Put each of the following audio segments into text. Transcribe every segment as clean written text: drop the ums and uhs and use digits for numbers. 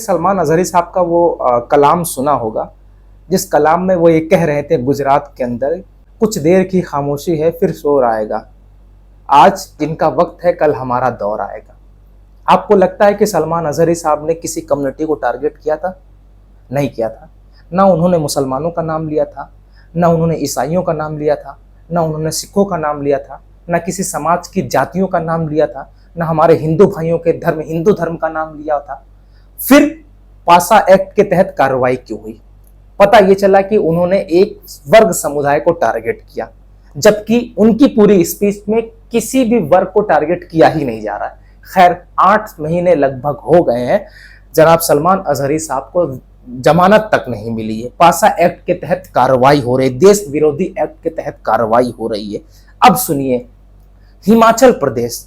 सलमान अजहरी साहब का वो कलाम सुना होगा, जिस कलाम में वो ये कह रहे थे गुजरात के अंदर, कुछ देर की खामोशी है फिर शोर आएगा, आज जिनका वक्त है कल हमारा दौर आएगा। आपको लगता है कि सलमान अजहरी साहब ने किसी कम्युनिटी को टारगेट किया था? नहीं किया था। ना उन्होंने मुसलमानों का नाम लिया था, ना उन्होंने ईसाइयों का नाम लिया था, ना उन्होंने सिखों का नाम लिया था, ना किसी समाज की जातियों का नाम लिया था, ना हमारे हिंदू भाइयों के धर्म हिंदू धर्म का नाम लिया था। फिर पासा एक्ट के तहत कार्रवाई क्यों हुई? पता ये चला कि उन्होंने एक वर्ग समुदाय को टारगेट किया, जबकि उनकी पूरी स्पीच में किसी भी वर्ग को टारगेट किया ही नहीं जा रहा है। खैर 8 महीने लगभग हो गए हैं, जनाब सलमान अजहरी साहब को जमानत तक नहीं मिली है। पासा एक्ट के तहत कार्रवाई हो रही है, देश विरोधी एक्ट के तहत कार्रवाई हो रही है। अब सुनिए, हिमाचल प्रदेश,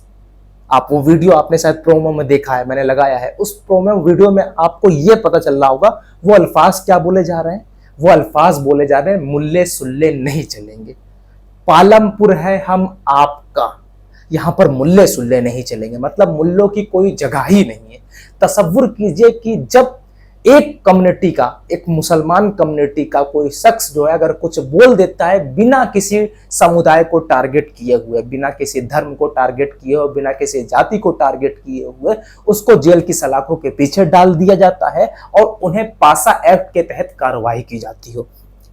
आप वो वीडियो आपने शायद प्रोमो में देखा है, मैंने लगाया है, उस प्रोमो वीडियो में आपको ये पता चल रहा होगा वो अल्फाज क्या बोले जा रहे हैं। वो अल्फाज बोले जा रहे हैं, मुल्ले सुल्ले नहीं चलेंगे, पालमपुर है हम आपका, यहां पर मुल्ले सुल्ले नहीं चलेंगे, मतलब मुल्लों की कोई जगह ही नहीं है। तसव्वुर कीजिए कि जब एक कम्युनिटी का, एक मुसलमान कम्युनिटी का कोई शख्स जो है अगर कुछ बोल देता है बिना किसी समुदाय को टारगेट किए हुए, बिना किसी धर्म को टारगेट किए हुए, बिना किसी जाति को टारगेट किए हुए, उसको जेल की सलाखों के पीछे डाल दिया जाता है और उन्हें पासा एक्ट के तहत कार्रवाई की जाती हो।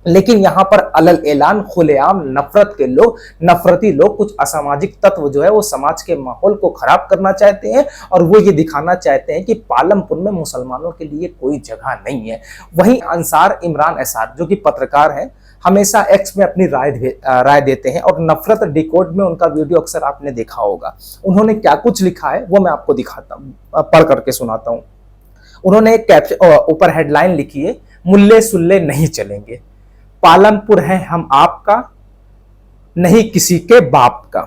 लेकिन यहां पर अलल ऐलान खुलेआम नफरत के लोग, नफरती लोग, कुछ असामाजिक तत्व जो है वो समाज के माहौल को खराब करना चाहते हैं और वो ये दिखाना चाहते हैं कि पालमपुर में मुसलमानों के लिए कोई जगह नहीं है। वहीं अंसार इमरान एसार जो कि पत्रकार हैं, हमेशा एक्स में अपनी राय देते हैं और नफरत डिकोड में उनका वीडियो अक्सर आपने देखा होगा। उन्होंने क्या कुछ लिखा है वो मैं आपको दिखाता हूँ, पढ़ करके सुनाता हूँ। उन्होंने एक ऊपर हेडलाइन लिखी है, मुल्ले सुल्ले नहीं चलेंगे, पालमपुर है हम आपका, नहीं किसी के बाप का।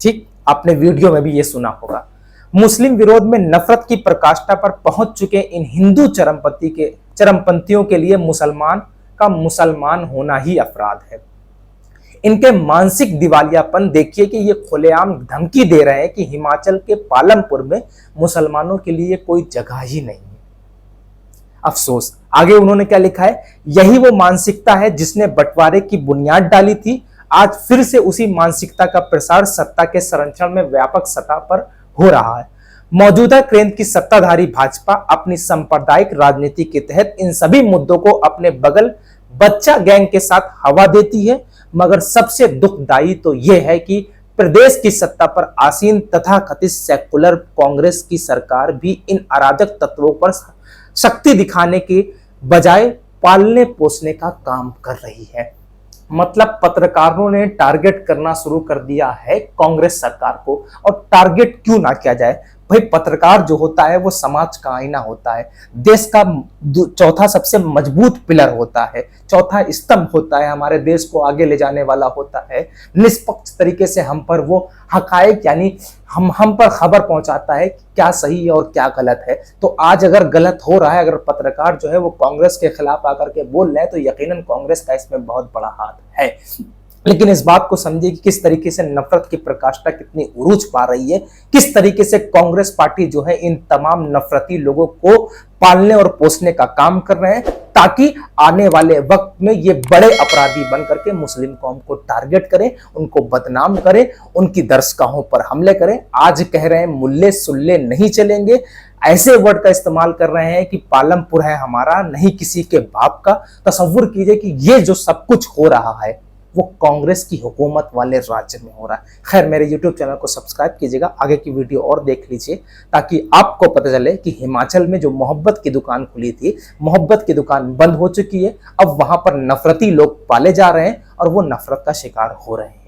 ठीक, आपने वीडियो में भी ये सुना होगा। मुस्लिम विरोध में नफरत की प्रकाष्ठा पर पहुंच चुके इन हिंदू चरमपंथियों के लिए मुसलमान का मुसलमान होना ही अपराध है। इनके मानसिक दिवालियापन देखिए कि ये खुलेआम धमकी दे रहे हैं कि हिमाचल के पालमपुर में मुसलमानों के लिए कोई जगह ही नहीं है। अफसोस, आगे उन्होंने क्या लिखा है, यही वो मानसिकता है जिसने बंटवारे की बुनियाद डाली थी। आज फिर से उसी मानसिकता का प्रसार सत्ता के संरक्षण में व्यापक सतह पर हो रहा है। मौजूदा केंद्र की सत्ताधारी भाजपा अपनी सांप्रदायिक राजनीति के तहत इन सभी मुद्दों को अपने बगल बच्चा गैंग के साथ हवा देती है, मगर सबसे दुखदायी तो यह है कि प्रदेश की सत्ता पर आसीन तथाकथित सेकुलर कांग्रेस की सरकार भी इन अराजक तत्वों पर शक्ति दिखाने के बजाय पालने पोसने का काम कर रही है। मतलब पत्रकारों ने टारगेट करना शुरू कर दिया है कांग्रेस सरकार को। और टारगेट क्यों ना किया जाए भाई, पत्रकार जो होता है वो समाज का आईना होता है, देश का चौथा सबसे मजबूत पिलर होता है, चौथा स्तंभ होता है, हमारे देश को आगे ले जाने वाला होता है। निष्पक्ष तरीके से हम पर वो हकायक यानी हम पर खबर पहुंचाता है कि क्या सही है और क्या गलत है। तो आज अगर गलत हो रहा है, अगर पत्रकार जो है वो कांग्रेस के खिलाफ आकर के बोल रहे हैं, तो यकीनन कांग्रेस का इसमें बहुत बड़ा हाथ है। लेकिन इस बात को समझिए कि किस तरीके से नफरत की प्रकाष्ठा कितनी उरूज पा रही है, किस तरीके से कांग्रेस पार्टी जो है इन तमाम नफरती लोगों को पालने और पोसने का काम कर रहे हैं, ताकि आने वाले वक्त में ये बड़े अपराधी बन करके मुस्लिम कौम को टारगेट करें, उनको बदनाम करें, उनकी दरसगाहों पर हमले करें। आज कह रहे हैं मुल्ले सुल्ले नहीं चलेंगे, ऐसे वर्ड का इस्तेमाल कर रहे हैं कि पालमपुर है हमारा, नहीं किसी के बाप का। तसव्वुर कीजिए कि ये जो सब कुछ हो रहा है वो कांग्रेस की हुकूमत वाले राज्य में हो रहा है। खैर, मेरे YouTube चैनल को सब्सक्राइब कीजिएगा, आगे की वीडियो और देख लीजिए, ताकि आपको पता चले कि हिमाचल में जो मोहब्बत की दुकान खुली थी, मोहब्बत की दुकान बंद हो चुकी है। अब वहां पर नफरती लोग पाले जा रहे हैं और वो नफरत का शिकार हो रहे हैं।